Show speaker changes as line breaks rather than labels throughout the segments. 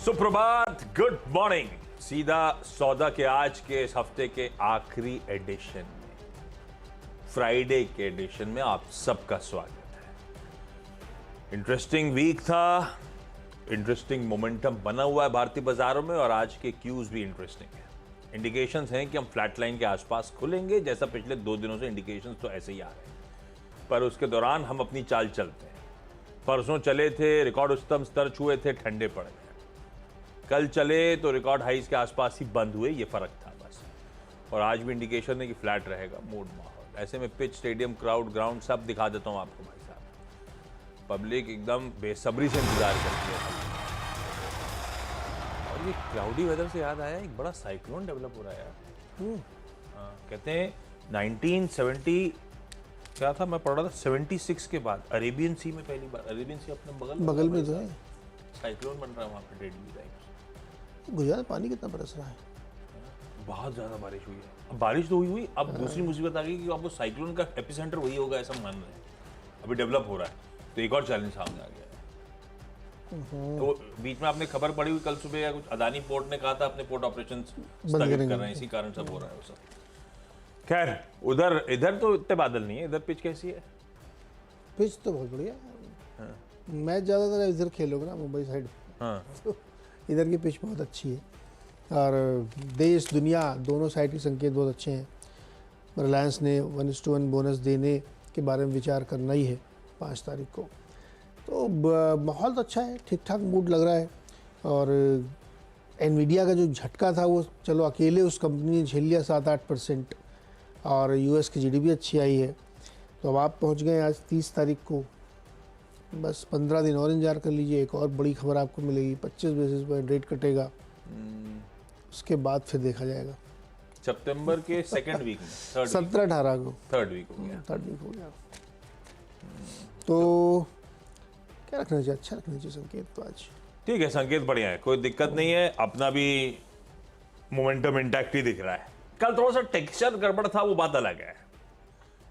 सुप्रभात, good morning. सीधा सौदा के आज के इस हफ्ते के आखिरी एडिशन में, फ्राइडे के एडिशन में आप सबका स्वागत है। इंटरेस्टिंग वीक था, इंटरेस्टिंग मोमेंटम बना हुआ है भारतीय बाजारों में और आज के क्यूज भी इंटरेस्टिंग है। इंडिकेशंस हैं कि हम फ्लैट लाइन के आसपास खुलेंगे, जैसा पिछले 2 दिनों से इंडिकेशंस तो ऐसे ही आ रहे हैं, पर उसके दौरान हम अपनी चाल चलते हैं। परसों चले थे, रिकॉर्ड उच्चतम स्तर छुए थे, ठंडे पड़ गए। कल चले तो रिकॉर्ड हाइज के आसपास ही बंद हुए, ये फर्क था बस। और आज भी इंडिकेशन है कि फ्लैट रहेगा मूड माहौल। ऐसे में पिच, स्टेडियम, क्राउड, ग्राउंड सब दिखा देता हूं आपको भाई साहब। पब्लिक एकदम बेसब्री से इंतजार करती है। और ये क्लाउडी वेदर से याद आया, एक बड़ा साइक्लोन डेवलप हो रहा है यार। हाँ, कहते हैं 1970 क्या था, मैं पढ़ रहा था 76 के बाद अरेबियन सी में पहली बार, अरेबियन सी अपने बगल
में तो है,
साइक्लोन बन रहा है वहाँ पे डेडली टाइम्स।
गुजरात पानी कितना बरस रहा है,
बहुत ज्यादा बारिश हुई है। अब बारिश तो हुई, अब दूसरी मुसीबत आ गई कि अब वो साइक्लोन का एपिसेंटर वही होगा ऐसा मान रहे हैं। अभी डेवलप हो रहा है तो एक और चैलेंज सामने आ गया है। तो बीच में आपने खबर पड़ी हुई कल सुबह या कुछ, अदानी पोर्ट ने कहा था अपने पोर्ट ऑपरेशन स्थगित कर रहे हैं, इसी कारण सब हो रहा है वो सब। खैर, उधर इधर तो इतने बादल नहीं है। इधर पिच कैसी है?
पिच तो बहुत बढ़िया है। मैच ज़्यादातर इधर खेलोगे ना, मुंबई साइड।
हाँ,
तो इधर की पिच बहुत अच्छी है और देश दुनिया दोनों साइड के संकेत बहुत अच्छे हैं। रिलायंस ने 1:1 बोनस देने के बारे में विचार करना ही है 5 तारीख को। तो माहौल तो अच्छा है, ठीक ठाक मूड लग रहा है। और एनवीडिया का जो झटका था वो चलो अकेले उस कंपनी ने झेल लिया 7-8%। और यूएस की जीडीपी अच्छी आई है। तो अब आप पहुंच गए आज 30 तारीख को, बस 15 दिन और इंतजार कर लीजिए। एक और बड़ी खबर आपको मिलेगी, 25 बेसिस पॉइंट रेट कटेगा, उसके बाद फिर देखा जाएगा।
सितंबर के सेकंड वीक में
17-18 को
थर्ड वीक हो गया।
थर्ड वीक हो गया। तो क्या रखना चाहिए? अच्छा रखना चाहिए संकेत तो आज।
ठीक है, संकेत बढ़िया है, कोई दिक्कत नहीं है। अपना भी मोमेंटम इंटैक्ट ही दिख रहा है। कल थोड़ा सा टेक्सचर गड़बड़ था, वो बात अलग है।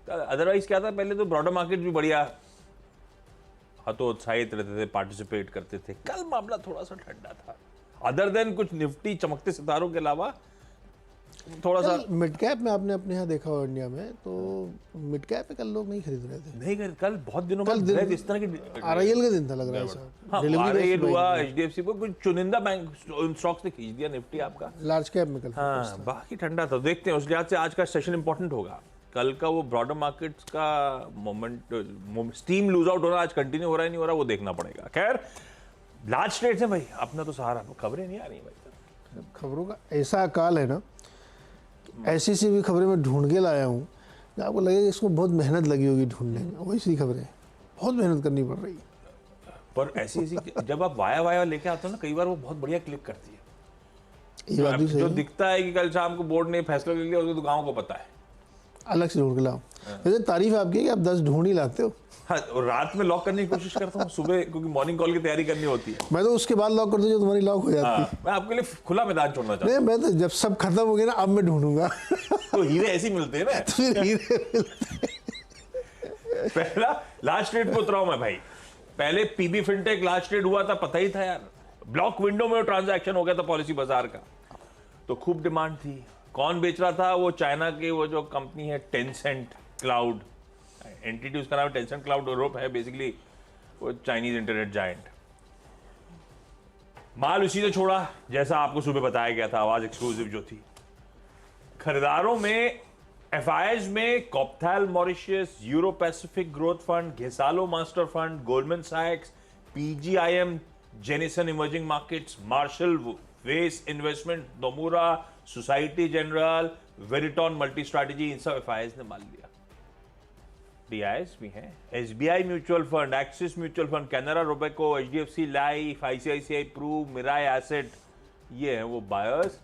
अदरवाइज क्या था, पहले तो ब्रॉडर मार्केट भी बढ़िया हतोत्साहित रहते थे, पार्टिसिपेट करते थे। कल मामला थोड़ा सा ठंडा था, अदर देन कुछ निफ्टी चमकते सितारों के अलावा थोड़ा सा।
मिड कैप में आपने अपने यहाँ देखा हो इंडिया में, तो मिड कैप में कल लोग नहीं खरीद रहे थे।
नहीं, कल बहुत दिनों बाद इस तरह की
आरआईएल का दिन था लग रहा है।
हाँ, आरआईएल हुआ, एचडीएफसी को कुछ चुनिंदा बैंक स्टॉक्स ने खींच दिया निफ्टी आपका
लार्ज कैप में कल।
हाँ, बाकी ठंडा था। देखते हैं, उस लिहाज से आज का सेशन इंपॉर्टेंट होगा। कल का वो ब्रॉडर मार्केट्स का मोमेंट, स्टीम लूज आउट होना आज कंटिन्यू हो रहा है नहीं हो रहा, वो देखना पड़ेगा। खैर, लार्ज ट्रेड्स है भाई, अपना तो सहारा, खबरें नहीं आ रही भाई।
खबरों का ऐसा अकाल है ना, ऐसी सी भी खबरें मैं ढूंढ के लाया हूँ, आपको लगेगा इसको बहुत मेहनत लगी होगी ढूंढने में। वैसी खबरें बहुत मेहनत करनी पड़ रही है।
पर ऐसी जब आप वाया लेके आते हो ना, कई बार वो बहुत बढ़िया क्लिक करती है।
ये बात भी सही
जो
है।
दिखता है कि कल शाम को बोर्ड ने फैसला ले लिया, उसको तो गाँव को पता है,
अलग से ढूंढ के लाओ। वैसे तारीफ आपकी है कि आप 10 ढूंढ ही लाते हो।
हाँ, और रात में लॉक करने की कोशिश करता हूँ सुबह, क्योंकि मॉर्निंग कॉल की तैयारी करनी होती है।
मैं तो उसके बाद लॉक करता हूँ जो तुम्हारी लॉक हो जाती है।
हाँ, मैं आपके लिए खुला मैदान छोड़ना चाहता
नहीं, मैं तो जब सब खत्म हो गया ना, अब मैं ढूंढूंगा।
हूँ। तो हीरे ऐसे ही मिलते हैं ना।
फिर हीरे मिलते हैं।
पहला लास्ट ट्रेड पे उतरा हूं मैं भाई। पहले पीबी फिनटेक लास्ट ट्रेड हुआ था, पता ही था यार, ब्लॉक विंडो में ट्रांजैक्शन हो गया था पॉलिसी बाजार का, तो खूब डिमांड थी। कौन बेच रहा था? वो चाइना की वो जो कंपनी है टेंसेंट क्लाउड, एंटिटी उसका नाम टेंसेंट क्लाउड यूरोप है, बेसिकली वो चाइनीज इंटरनेट जायंट। माल उसी ने छोड़ा जैसा आपको सुबह बताया गया था, आवाज एक्सक्लूसिव जो थी। खरीदारों में एफआईएस में Copthall Mauritius, Euro Pacific Growth Fund, Ghisallo Master Fund, Goldman सैक्स, PGIM, Jennison Emerging Markets, Marshall Wace Investment, Nomura, Societe Generale, Veriton Multi Strategy, इन सब एफआईएस ने माल लिया। डीआईएस भी हैं, SBI Mutual Fund, Axis Mutual Fund, Canara Robeco, HDFC Life, ICICI Pru, Mirae Asset, ये हैं वो बायर्स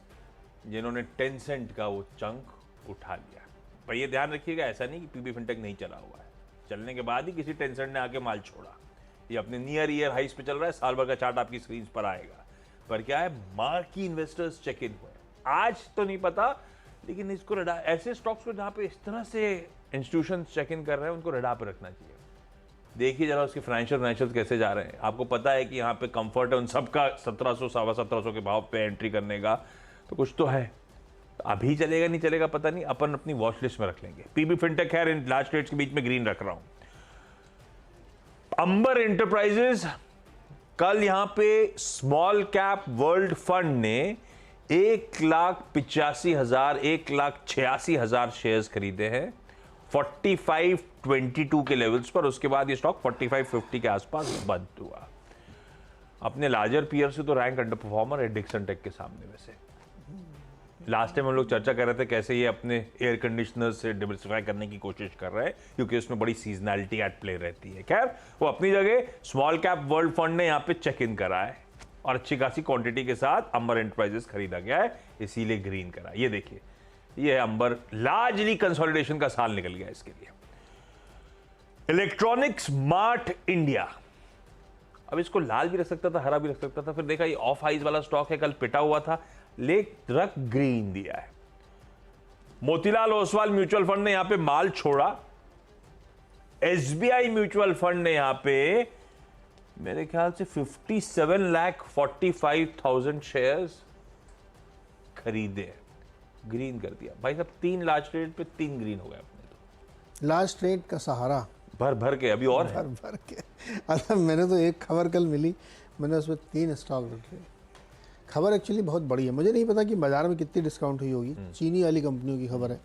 जिन्होंने टेंसेंट का वो चंक उठा लिया। पर ये ध्यान रखिएगा, ऐसा नहीं कि पीबी फिनटेक नहीं चला हुआ है, चलने के बाद ही किसी टेंसेंट ने आके माल छोड़ा। ये अपने नियर ईयर हाइस पे चल रहा है, साल भर का चार्ट आपकी स्क्रीन पर आएगा। पर क्या है, मार्की इन्वेस्टर्स चेक इन हुए आज, तो नहीं पता, लेकिन इसको ऐसे स्टॉक्स को जहां पे इस तरह से इंस्टीट्यूशन चेक इन कर रहे हैं, उनको रडार पे रखना चाहिए। देखिए जरा उसके फाइनेंशियल कैसे जा रहे हैं। आपको पता है कि यहाँ पे कंफर्ट है उन सबका 1700 सवा 1700 के भाव पे एंट्री करने का, तो कुछ तो है। अभी चलेगा नहीं चलेगा पता नहीं, अपन अपनी वॉच लिस्ट में रख लेंगे। पीबी फिनटेक खैर इन लार्ज ट्रेड्स के बीच में ग्रीन रख रहा हूं। अंबर एंटरप्राइजेस, कल यहां पे स्मॉल कैप वर्ल्ड फंड ने 1,85,000 शेयर्स खरीदे हैं 4522 के लेवल्स पर। उसके बाद ये स्टॉक 4550 के आसपास बंद हुआ। अपने लार्जर पीयर से तो रैंक अंडर परफॉर्मर है डिक्सन टेक के सामने। वैसे लास्ट टाइम हम लोग चर्चा कर रहे थे कैसे ये अपने एयर कंडीशनर से डिवर्सिफाई करने की कोशिश कर रहे हैं, क्योंकि उसमें बड़ी सीजनैलिटी एट प्ले रहती है। खैर वो अपनी जगह स्मॉल कैप वर्ल्ड फंड ने यहाँ पे चेक इन करा है और अच्छी खासी क्वांटिटी के साथ अंबर एंटरप्राइजेस खरीदा गया है, इसीलिए ग्रीन करा। ये देखिए, ये अंबर लार्जली कंसोलिडेशन का साल निकल गया इसके लिए। इलेक्ट्रॉनिक स्मार्ट इंडिया, अब इसको लाल भी रख सकता था, हरा भी रख सकता था, फिर देखा ये ऑफ हाइज वाला स्टॉक है, कल पिटा हुआ था, रख ग्रीन दिया है। मोतीलाल ओसवाल म्यूचुअल फंड ने यहां पे माल छोड़ा। एसबीआई म्यूचुअल फंड ने यहां पे मेरे ख्याल से 57,45,000 शेयर्स खरीदे, ग्रीन कर दिया। भाई साहब 3 लार्ज ट्रेड पे 3 ग्रीन हो गए अपने तो।
लास्ट ट्रेड का सहारा
भर भर के अभी और
भर भर के। अच्छा मैंने तो एक खबर कल मिली, मैंने उसमें 3 स्टॉक रखे। खबर एक्चुअली बहुत बड़ी है, मुझे नहीं पता कि बाजार में कितनी डिस्काउंट हुई होगी। चीनी वाली कंपनियों की खबर है,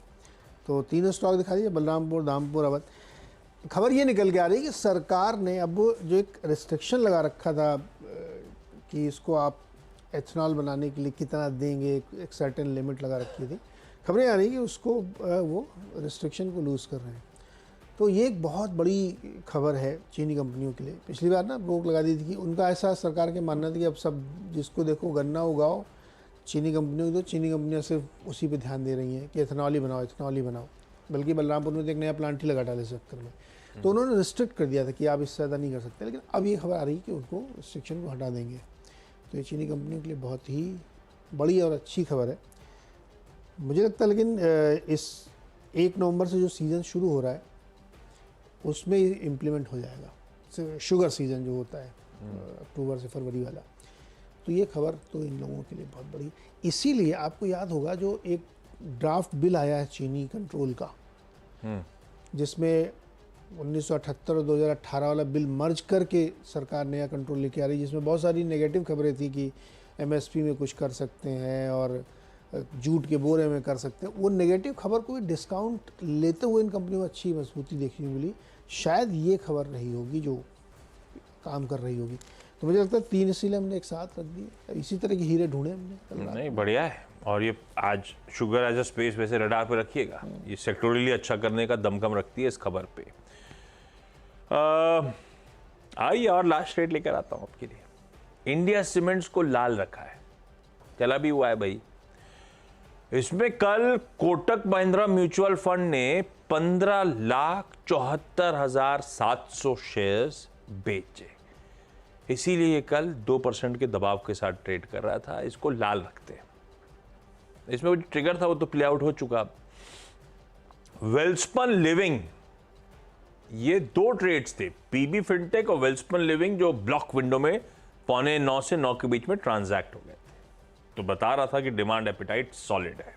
तो 3 स्टॉक दिखा दीजिए, बलरामपुर, धामपुर, अवध। खबर ये निकल के आ रही है कि सरकार ने अब वो जो एक रिस्ट्रिक्शन लगा रखा था कि इसको आप एथनॉल बनाने के लिए कितना देंगे, एक सर्टेन लिमिट लगा रखी थी। खबरें आ रही कि उसको वो रिस्ट्रिक्शन को लूज़ कर रहे हैं। तो ये एक बहुत बड़ी खबर है चीनी कंपनियों के लिए। पिछली बार ना रोक लगा दी थी कि उनका ऐसा सरकार के मानना था कि अब सब जिसको देखो गन्ना उगाओ, चीनी कंपनियों को दो। चीनी कंपनियां सिर्फ उसी पे ध्यान दे रही हैं कि एथनॉल ही बनाओ, एथनॉल ही बनाओ। बल्कि बलरामपुर में तो एक नया प्लांट ही लगा डाले इस चक्कर में। तो उन्होंने रिस्ट्रिक्ट कर दिया था कि आप इससे ज़्यादा नहीं कर सकते, लेकिन अब ये खबर आ रही है कि उनको रिस्ट्रिक्शन को हटा देंगे। तो ये चीनी कंपनियों के लिए बहुत ही बड़ी और अच्छी खबर है मुझे लगता है। लेकिन इस 1 नवंबर से जो सीज़न शुरू हो रहा है उसमें इम्प्लीमेंट हो जाएगा शुगर सीज़न जो होता है अक्टूबर से फरवरी वाला। तो ये खबर तो इन लोगों के लिए बहुत बड़ी। इसीलिए आपको याद होगा जो एक ड्राफ्ट बिल आया है चीनी कंट्रोल का, जिसमें 1978 और 2018 वाला बिल मर्ज करके सरकार नया कंट्रोल लेके आ रही है, जिसमें बहुत सारी नेगेटिव खबरें थी कि एमएसपी में कुछ कर सकते हैं और जूट के बोरे में कर सकते हैं। वो नेगेटिव खबर को भी डिस्काउंट लेते हुए इन कंपनियों में अच्छी मजबूती देखने को मिली। शायद ये खबर रही होगी जो काम कर रही होगी। तो मुझे लगता है 3 इसीलिए हमने एक साथ रख दिए। इसी तरह के हीरे ढूंढे हमने।
नहीं बढ़िया है। और ये आज शुगर एज अ स्पेस वैसे रडार पे रखिएगा, ये सेक्टोरियली अच्छा करने का दमखम रखती है इस खबर पे। आइए और लास्ट रेट लेकर आता हूँ आपके लिए। इंडिया सीमेंट्स को लाल रखा है, चला भी हुआ है भाई। इसमें कल कोटक महिंद्रा म्यूचुअल फंड ने 15,74,700 शेयर्स बेचे, इसीलिए ये कल 2% के दबाव के साथ ट्रेड कर रहा था। इसको लाल रखते हैं। इसमें जो ट्रिगर था वो तो प्ले आउट हो चुका। वेल्सपन लिविंग, ये 2 ट्रेड्स थे, पीबी फिनटेक और वेल्सपन लिविंग, जो ब्लॉक विंडो में 8:45 से 9 के बीच में ट्रांजैक्ट हो गए थे। तो बता रहा था कि डिमांड एपिटाइट सॉलिड है।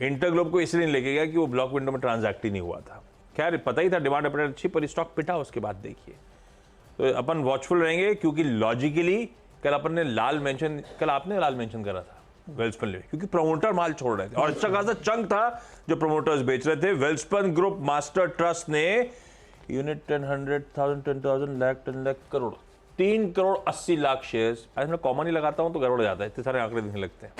इंटरग्लोब को इसलिए नहीं लेके गया कि वो ब्लॉक विंडो में ट्रांजैक्ट ही नहीं हुआ था। खैर पता ही था डिमांड एपिटाइट अच्छी, पर स्टॉक पिटा उसके बाद देखिए। तो अपन वॉचफुल रहेंगे, क्योंकि लॉजिकली कल अपन ने लाल मेंशन, कल आपने लाल मेंशन करा था वेल्सपन लिविंग, क्योंकि प्रमोटर माल छोड़ रहे थे और अच्छा खासा चंक था जो प्रमोटर्स बेच रहे थे। वेल्सपन ग्रुप मास्टर ट्रस्ट ने यूनिट 10, 100,000, 10,000, लाख, 10 लाख, करोड़, 3,80,00,000 शेयर्स। आज मैं कॉमा नहीं लगाता हूं तो गड़बड़ जाता है, इतने सारे आंकड़े दिखने लगते हैं।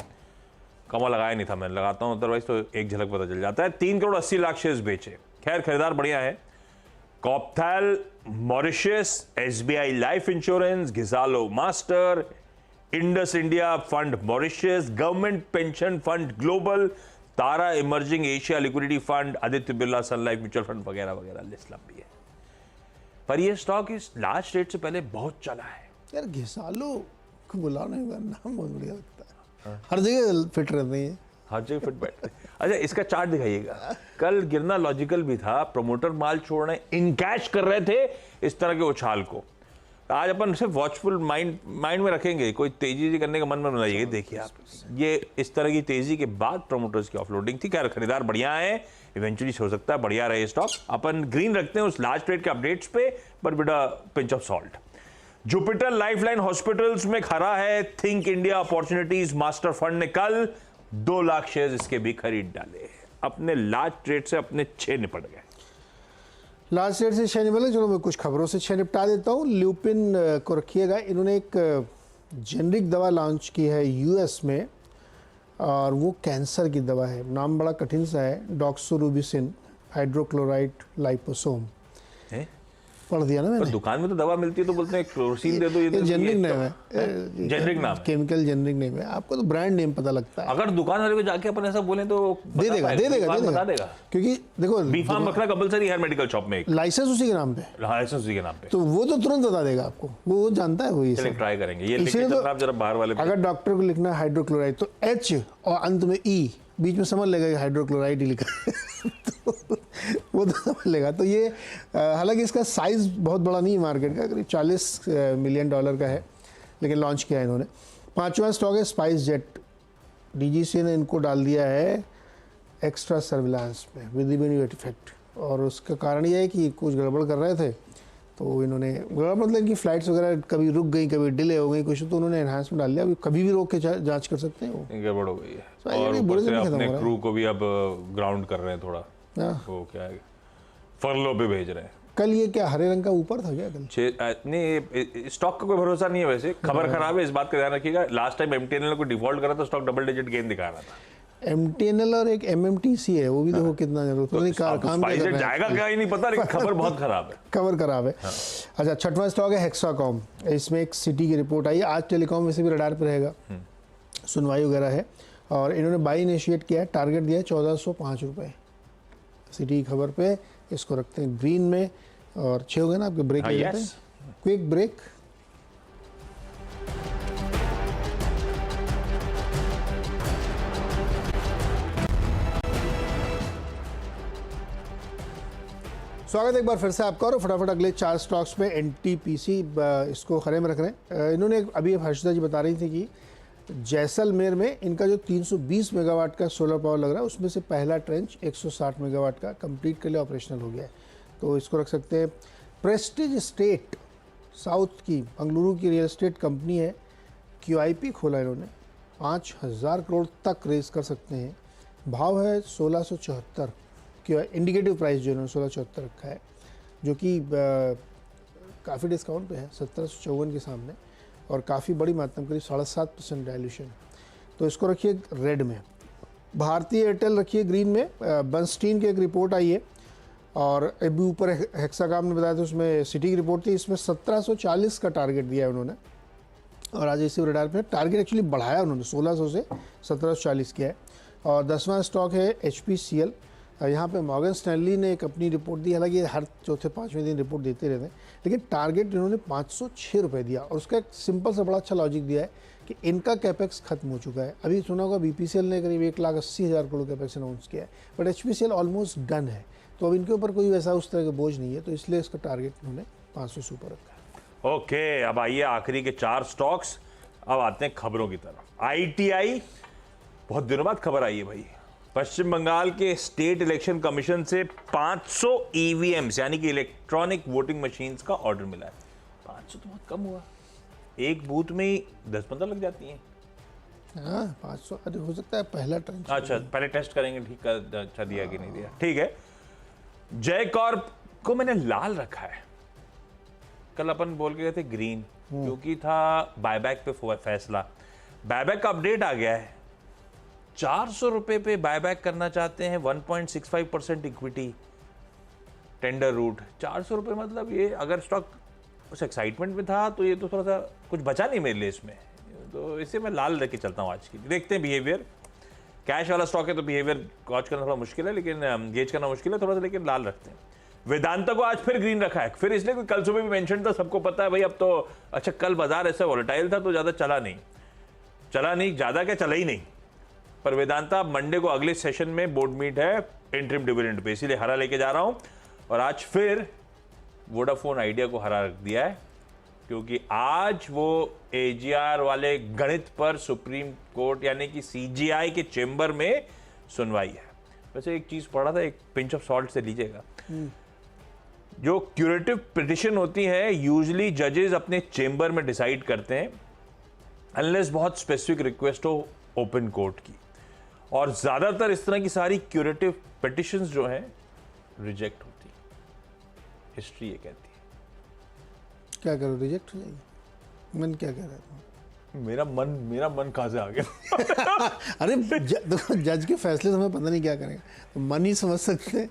कॉमा लगाया नहीं था, मैंने लगाता हूं अदरवाइज तो एक झलक पता चल जाता है। 3,80,00,000 शेयर्स बेचे। खैर खरीदार बढ़िया है, Copthall Mauritius, SBI Life Insurance, Ghisallo Master, Indus India Fund Mauritius, Government Pension Fund Global, Tara Emerging Asia Liquidity Fund, Aditya Birla Sun Life Mutual Fund वगैरह वगैरह, लिस्ट लंबी है। पर ये स्टॉक इस लास्ट रेट से पहले बहुत चला है।
यार घिसालो को बुलाने का नाम बहुत बढ़िया लगता है। हर जगह फिट रहते हैं।
हर जगह फिट बैठते हैं। अच्छा, इसका चार्ट दिखाइएगा। कल गिरना लॉजिकल भी था, प्रमोटर माल छोड़ने इनकैश कर रहे थे इस तरह के उछाल को। आज अपन सिर्फ वॉचफुल माइंड में रखेंगे, कोई तेजी करने का मन में बनाइए। देखिए आप, ये इस तरह की तेजी के बाद प्रमोटर्स की ऑफलोडिंग थी। खैर खरीदार बढ़िया है, इवेंचुअली हो सकता है बढ़िया रहे स्टॉक। अपन ग्रीन रखते हैं उस लार्ज ट्रेड के अपडेट्स पे, but with a pinch of salt. Jupiter lifeline hospitals में खरा है think India opportunities master fund ने कल 2 लाख शेयर इसके भी खरीद डाले। अपने लार्ज ट्रेड से अपने 6 निपट गए।
लार्ज ट्रेड से 6 निपट गए। चलो मैं कुछ खबरों से 6 निपटा देता हूँ। ल्यूपिन को रखिएगा। इन्होंने एक जेनरिक दवा लॉन्च की है यूएस में, और वो कैंसर की दवा है। नाम बड़ा कठिन सा है, डॉक्सोरूबिसिन हाइड्रोक्लोराइड लाइपोसोम। पढ़ दिया ना मैंने।
दुकान में तो दवा मिलती है तो बोलते हैं क्लोरोसिन दे दो। ये
जेनरिक नेम है,
जेनरिक नाम,
केमिकल जेनरिक नेम है। आपको तो ब्रांड नेम पता लगता है।
अगर दुकान वाले को जाके अपन ऐसा बोले तो
दे देगा। क्योंकि देखो,
बी फार्म रखना कंपलसरी है मेडिकल शॉप में,
लाइसेंस उसी के नाम पे,
लाइसेंस उसी के नाम पे,
तो वो तो तुरंत बता देगा आपको, वो जानता है। वो ये
चलिए ट्राई करेंगे। ये लिख के चलना आप जरा बाहर वाले।
अगर डॉक्टर को लिखना है हाइड्रोक्लोराइड तो एच और अंत में ई, बीच में समझ लेगा हाइड्रोक्लोराइड ही लिखा है तो वो तो समझ लेगा। तो ये हालांकि इसका साइज बहुत बड़ा नहीं है मार्केट का, करीब $40 मिलियन का है, लेकिन लॉन्च किया है इन्होंने। 5वां स्टॉक है स्पाइस जेट। डीजीसी ने इनको डाल दिया है एक्स्ट्रा सर्विलांस में विद इमीडिएट इफेक्ट, और उसका कारण ये है कि कुछ गड़बड़ कर रहे थे, तो इन्होंने गड़बड़ मतलब इनकी फ्लाइट्स वगैरह कभी रुक गई, कभी डिले हो गई कुछ, तो उन्होंने एनहांसमेंट डाल दिया। अभी कभी भी रोक के जांच कर सकते हैं। वो
गड़बड़ हो गई है, और ऊपर से अपने क्रू को भी अब ग्राउंड कर रहे हैं थोड़ा। वो क्या है, फरलो पे भेज रहे हैं।
कल ये क्या हरे रंग का ऊपर था क्या कल?
नहीं, स्टॉक का कोई भरोसा नहीं है वैसे। खबर खराब है, इस बात का ध्यान रखिएगा। लास्ट टाइम एमटीएनएल को डिफॉल्ट करा तो स्टॉक डबल डिजिट गेन दिखा रहा था।
एमटीएनएल और एक एमएमटीसी है, वो भी देखो कितना जरूरत नहीं काम
जाएगा क्या ही नहीं पता, लेकिन खबर बहुत खराब है।
खबर खराब है। अच्छा, 6वां स्टॉक है हेक्साकॉम। इसमें एक सिटी की रिपोर्ट आई। आज टेलीकॉम वैसे भी रडार पर रहेगा, सुनवाई वगैरह है, और इन्होंने बाई इनिशिएट किया है। टारगेट दिया है 1405 रुपये। सिटी की खबर पे इसको रखते हैं ग्रीन में। और 6 हो गए ना आपके, ब्रेक ले लेते हैं, क्विक ब्रेक। स्वागत है एक बार फिर से आपका, और फटाफट अगले 4 स्टॉक्स में एनटीपीसी इसको खरे में रख रहे हैं। इन्होंने अभी हर्षदा जी बता रही थी कि जैसलमेर में इनका जो 320 मेगावाट का सोलर पावर लग रहा है, उसमें से पहला ट्रेंच 160 मेगावाट का कंप्लीट के लिए ऑपरेशनल हो गया है, तो इसको रख सकते हैं। प्रेस्टीज एस्टेट, साउथ की बेंगलुरु की रियल एस्टेट कंपनी है, QIP खोला इन्होंने, 5000 करोड़ तक रेज कर सकते हैं। भाव है 1674, इंडिकेटिव प्राइस जो इन्होंने 1674 रखा है, जो कि काफ़ी डिस्काउंट पे है 1754 के सामने, और काफ़ी बड़ी मात्रा में करीब 7.5% डायल्यूशन। तो इसको रखिए रेड में। भारतीय एयरटेल रखिए ग्रीन में। बर्नस्टीन की एक रिपोर्ट आई है, और अभी ऊपर हेक्साकॉम ने बताया था उसमें सिटी की रिपोर्ट थी। इसमें 1740 का टारगेट दिया है उन्होंने, और आज इसी रडार पे टारगेट एक्चुअली बढ़ाया उन्होंने, 1600 से 1740 किया है। और 10वां स्टॉक है HPCL। यहाँ पे मॉर्गन स्टैनली ने एक अपनी रिपोर्ट दी, हालांकि हर चौथे 5वें दिन रिपोर्ट देते रहते हैं, लेकिन टारगेट इन्होंने 506 रुपये दिया, और उसका एक सिंपल सा बड़ा अच्छा लॉजिक दिया है कि इनका कैपेक्स खत्म हो चुका है। अभी सुना होगा BPCL ने करीब 1,80,000 करोड़ कैपेक्स अनाउंस किया है, बट HPCL ऑलमोस्ट डन है, तो अब इनके ऊपर कोई वैसा उस तरह का बोझ नहीं है, तो इसलिए इसका टारगेट उन्होंने 500 से ऊपर रखा है।
ओके, अब आइए आखिरी के 4 स्टॉक्स। अब आते हैं खबरों की तरफ। ITI, बहुत दिनों बाद खबर आई है भाई। पश्चिम बंगाल के स्टेट इलेक्शन कमीशन से 500 EVMs यानी कि इलेक्ट्रॉनिक वोटिंग मशीन्स का ऑर्डर मिला है। 500 तो बहुत कम हुआ, एक बूथ में ही 10-15 लग जाती हैं।
हाँ, 500 अरे हो सकता है पहला ट्रेंच।
अच्छा, पहले टेस्ट करेंगे, ठीक है, अच्छा दिया कि नहीं दिया, ठीक है। जय कॉर्प को मैंने लाल रखा है। कल अपन बोल के गए थे ग्रीन, क्योंकि था बायबैक पे फैसला। बायबैक का अपडेट आ गया है, 400 रुपए पे बायबैक करना चाहते हैं, 1.65% इक्विटी टेंडर रूट। 400 रुपए मतलब ये अगर स्टॉक उस एक्साइटमेंट में था तो ये तो थोड़ा सा कुछ बचा नहीं मेरे लिए इसमें, तो इसे मैं लाल लेके चलता हूँ आज की। देखते हैं बिहेवियर। कैश वाला स्टॉक है तो बिहेवियर वॉच करना थोड़ा मुश्किल है, लेकिन गेज करना मुश्किल है थोड़ा सा, लेकिन लाल रखते हैं। वेदांता को आज फिर ग्रीन रखा है, फिर इसलिए कि कल सुबह भी मेंशन था, सबको पता है भाई अब तो। अच्छा, कल बाजार ऐसा वॉलेटाइल था तो ज़्यादा चला नहीं, ज़्यादा क्या, चला ही नहीं। पर वेदांता मंडे को अगले सेशन में बोर्ड मीट है इंटरिम डिविडेंड पे, इसीलिए हरा लेके जा रहा हूं। और आज फिर वोडाफोन आइडिया को हरा रख दिया है, क्योंकि आज वो एजीआर वाले गणित पर सुप्रीम कोर्ट यानी कि सीजीआई के चेंबर में सुनवाई है। वैसे एक चीज पढ़ा था, एक पिंच ऑफ सॉल्ट से लीजिएगा। जो क्यूरेटिव पिटिशन होती है यूजुअली जजेस अपने चेंबर में डिसाइड करते हैं, अनलेस बहुत स्पेसिफिक रिक्वेस्ट हो ओपन कोर्ट की। और ज्यादातर इस तरह की सारी क्यूरेटिव पिटिशंस जो हैं रिजेक्ट होती है, हिस्ट्री ये कहती है।
क्या करो, रिजेक्ट हो जाएगी? मन क्या कह रहा है?
मेरा मन कहां से आ गया?
अरे देखो, जज के फैसले से हमें पता नहीं क्या करेंगे, तो मन ही समझ सकते हैं।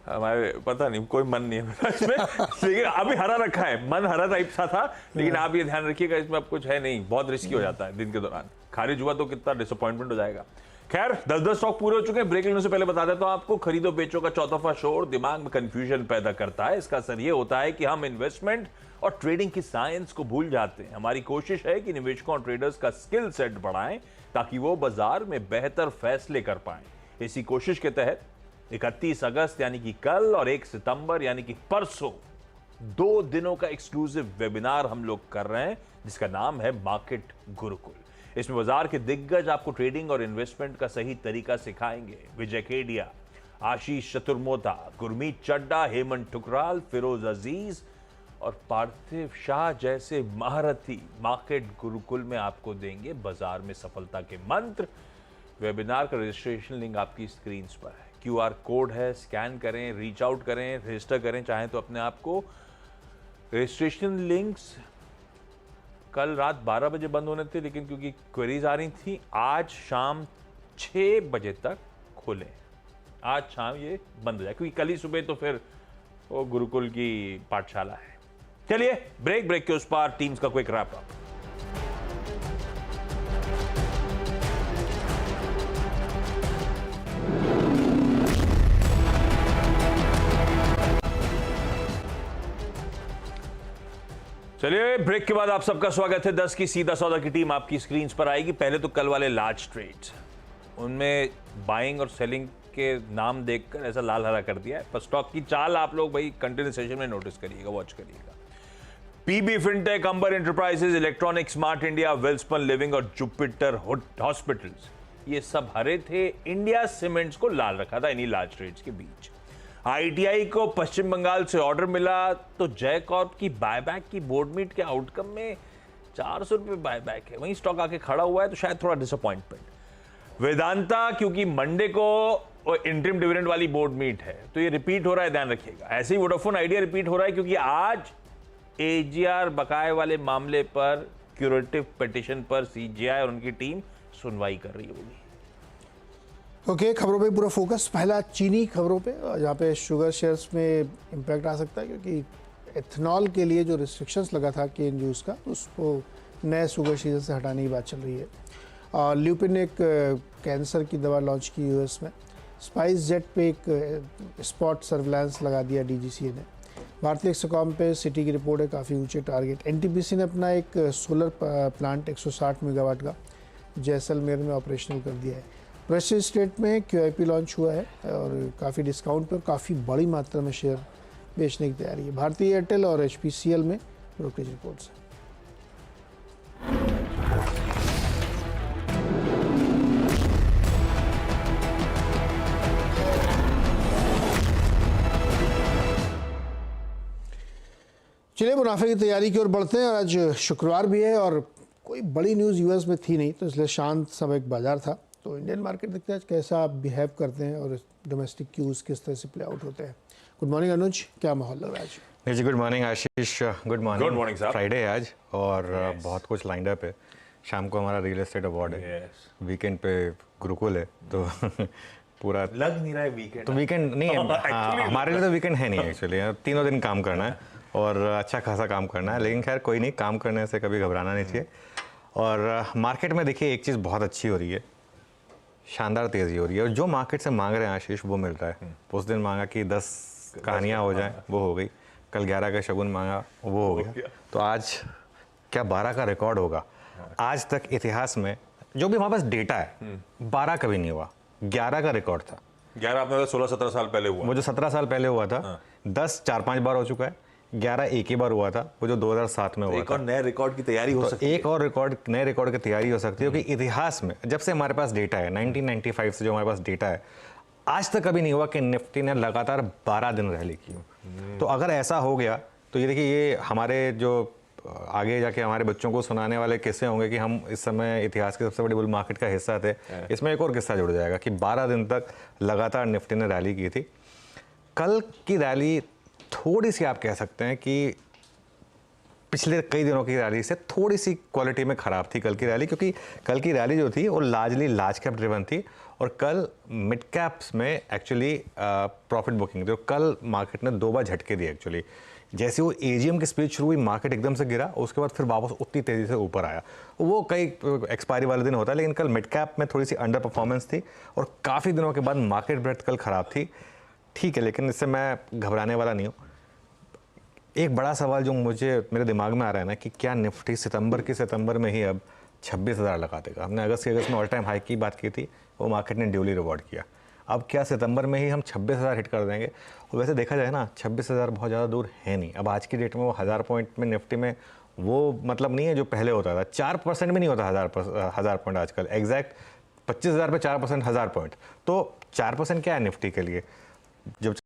हमारे पता नहीं, कोई मन नहीं है मेरा इसमें। लेकिन अभी हरा रखा है, मन हरा टाइप सा था, लेकिन आप ये ध्यान रखिएगा इसमें अब कुछ है नहीं, बहुत रिस्की हो जाता है दिन के दौरान। खारिज हुआ तो कितना डिसअपॉइंटमेंट हो जाएगा। खैर 10-10 स्टॉक पूरे हो चुके हैं। ब्रेक लेने से पहले बता देता हूं आपको, खरीदो बेचो का चौतरफा शोर दिमाग में कंफ्यूजन पैदा करता है। इसका असर ये होता है कि हम इन्वेस्टमेंट और ट्रेडिंग की साइंस को भूल जाते हैं। हमारी कोशिश है कि निवेशकों और ट्रेडर्स का स्किल सेट बढ़ाएं ताकि वो बाजार में बेहतर फैसले कर पाएं। इसी कोशिश के तहत 31 अगस्त यानी कि कल और 1 सितंबर यानी कि परसों 2 दिनों का एक्सक्लूसिव वेबिनार हम लोग कर रहे हैं, जिसका नाम है मार्केट गुरुकुल। इसमें बाजार के दिग्गज आपको ट्रेडिंग और इन्वेस्टमेंट का सही तरीका सिखाएंगे। विजय केडिया, आशीष चतुर्मोता, गुरमीत चड्डा, हेमंत ठुकराल, फिरोज अजीज और पार्थिव शाह जैसे महारथी मार्केट गुरुकुल में आपको देंगे बाजार में सफलता के मंत्र। वेबिनार का रजिस्ट्रेशन लिंक आपकी स्क्रीन पर है, QR कोड है, स्कैन करें, रीच आउट करें, रजिस्टर करें चाहें तो अपने आप को। रजिस्ट्रेशन लिंक्स कल रात 12 बजे बंद होने थे, लेकिन क्योंकि क्वेरीज आ रही थी, आज शाम 6 बजे तक खोलें। आज शाम ये बंद हो जाए, क्योंकि कल ही सुबह तो फिर वो गुरुकुल की पाठशाला है। चलिए ब्रेक के उस पार टीम्स का क्विक रैप अप। चलिए ब्रेक के बाद आप सबका स्वागत है। 10 की सीधा सौदा की टीम आपकी स्क्रीन पर आएगी। पहले तो कल वाले लार्ज ट्रेड्स, उनमें बाइंग और सेलिंग के नाम देखकर ऐसा लाल हरा कर दिया है, पर स्टॉक की चाल आप लोग भाई कंटिन्यू सेशन में नोटिस करिएगा, वॉच करिएगा। PB Fintech, Amber Enterprises, Electronic, Smart India, Welspun Living और जुपिटर हॉस्पिटल्स, ये सब हरे थे। इंडिया सीमेंट्स को लाल रखा था इन्हीं लार्ज ट्रेड्स के बीच। ITI को पश्चिम बंगाल से ऑर्डर मिला, तो जय कॉर्प की बायबैक की बोर्ड मीट के आउटकम में 400 रुपए बायबैक है, वहीं स्टॉक आके खड़ा हुआ है, तो शायद थोड़ा डिसअपॉइंटमेंट। वेदांता, क्योंकि मंडे को इंटरिम डिविडेंड वाली बोर्ड मीट है, तो ये रिपीट हो रहा है, ध्यान रखिएगा। ऐसे ही वोडाफोन आइडिया रिपीट हो रहा है, क्योंकि आज एजीआर बकाये वाले मामले पर, क्यूरेटिव पिटिशन पर सीजीआई और उनकी टीम सुनवाई कर रही होगी।
ओके, खबरों पे पूरा फोकस। पहला चीनी खबरों पे, जहाँ पे शुगर शेयर्स में इम्पैक्ट आ सकता है, क्योंकि एथनॉल के लिए जो रिस्ट्रिक्शंस लगा था केन जूस का, उसको नए शुगर सीजन से हटाने की बात चल रही है। और ल्यूपिन ने एक कैंसर की दवा लॉन्च की यूएस में। स्पाइस जेट पे एक स्पॉट सर्विलांस लगा दिया DGCA ने। भारतीय एक्सकॉम पे सिटी की रिपोर्ट है, काफ़ी ऊंचे टारगेट। NTPC ने अपना एक सोलर प्लांट 160 मेगावाट का जैसलमेर में ऑपरेशनल कर दिया है। प्रेसिडेंट स्टेट में QIP लॉन्च हुआ है और काफ़ी डिस्काउंट पर काफ़ी बड़ी मात्रा में शेयर बेचने की तैयारी है। भारतीय एयरटेल और HPCL में ब्रोकरेज रिपोर्ट्स हैं। चलिए मुनाफे की तैयारी की ओर बढ़ते हैं। और आज शुक्रवार भी है और कोई बड़ी न्यूज़ यूएस में थी नहीं, तो इसलिए शांत सब एक बाजार था। तो इंडियन मार्केट देखते हैं आज कैसा आप बिहेव करते हैं और डोमेस्टिक क्यूज किस तरह से प्ले आउट होते हैं। गुड मॉर्निंग अनुज, क्या माहौल लग रहा है आज?
जी गुड मॉर्निंग आशीष, गुड मॉर्निंग।
गुड मॉर्निंग साहब।
फ्राइडे है आज और बहुत कुछ लाइंड अप है। शाम को हमारा रियल एस्टेट अवार्ड है, वीकेंड पे गुरुकुल है, तो पूरा
लग नहीं रहा है वीकेंड।
तो वीकेंड नहीं है, हाँ, हमारे लिए तो वीकेंड है नहीं एक्चुअली। तीनों दिन काम करना है और अच्छा खासा काम करना है, लेकिन खैर कोई नहीं, काम करने से कभी घबराना नहीं चाहिए। और मार्केट में देखिए एक चीज़ बहुत अच्छी हो रही है, शानदार तेज़ी हो रही है, और जो मार्केट से मांग रहे हैं आशीष वो मिल रहा है। उस दिन मांगा कि 10 कहानियाँ हो जाएं, वो हो गई। कल 11 का शगुन मांगा, वो हो गया। तो आज क्या 12 का रिकॉर्ड होगा? आज तक इतिहास में जो भी हमारे पास डेटा है 12 कभी नहीं हुआ, 11 का रिकॉर्ड था।
11 आपने 16-17 साल पहले हुआ।
वो जो 17 साल पहले हुआ था, 10 4-5 बार हो चुका है, 11 एक ही बार हुआ था, वो जो 2007 में हुआ
एक
था।
और नए रिकॉर्ड की तैयारी हो सकती है।
एक और रिकॉर्ड, नए रिकॉर्ड की तैयारी हो सकती है, क्योंकि इतिहास में जब से हमारे पास डेटा है, 1995 से जो हमारे पास डेटा है, आज तक कभी नहीं हुआ कि निफ्टी ने लगातार 12 दिन रैली की हो। तो अगर ऐसा हो गया तो ये देखिए, ये हमारे जो आगे जाके हमारे बच्चों को सुनाने वाले किस्से होंगे कि हम इस समय इतिहास के सबसे बड़ी बुल मार्केट का हिस्सा थे। इसमें एक और किस्सा जुड़ जाएगा कि 12 दिन तक लगातार निफ्टी ने रैली की थी। कल की रैली थोड़ी सी आप कह सकते हैं कि पिछले कई दिनों की रैली से थोड़ी सी क्वालिटी में ख़राब थी कल की रैली, क्योंकि कल की रैली जो थी वो लार्जली लार्ज कैप ड्रिवन थी और कल मिड कैप्स में एक्चुअली प्रॉफिट बुकिंग थी। और कल मार्केट ने 2 बार झटके दिए एक्चुअली। जैसे वो एजीएम की स्पीच शुरू हुई, मार्केट एकदम से गिरा, उसके बाद फिर वापस उतनी तेज़ी से ऊपर आया। वो कई एक्सपायरी वाले दिन होता है, लेकिन कल मिड कैप में थोड़ी सी अंडर परफॉर्मेंस थी और काफ़ी दिनों के बाद मार्केट ब्रेथ कल ख़राब थी। ठीक है, लेकिन इससे मैं घबराने वाला नहीं हूँ। एक बड़ा सवाल जो मेरे दिमाग में आ रहा है ना, कि क्या निफ्टी सितंबर में ही अब 26,000 लगा देगा। हमने अगस्त में ऑल टाइम हाई की बात की थी, वो मार्केट ने ड्यूली रिवॉर्ड किया। अब क्या सितंबर में ही हम 26,000 हिट कर देंगे? और वैसे देखा जाए ना, 26,000 बहुत ज़्यादा दूर है नहीं। अब आज की डेट में वो 1000 पॉइंट में निफ्टी में वो मतलब नहीं है जो पहले होता था। 4% भी नहीं होता 1000 पॉइंट आजकल। एग्जैक्ट 25,000 पे 4% 1000 पॉइंट, तो 4% क्या है निफ्टी के लिए? जब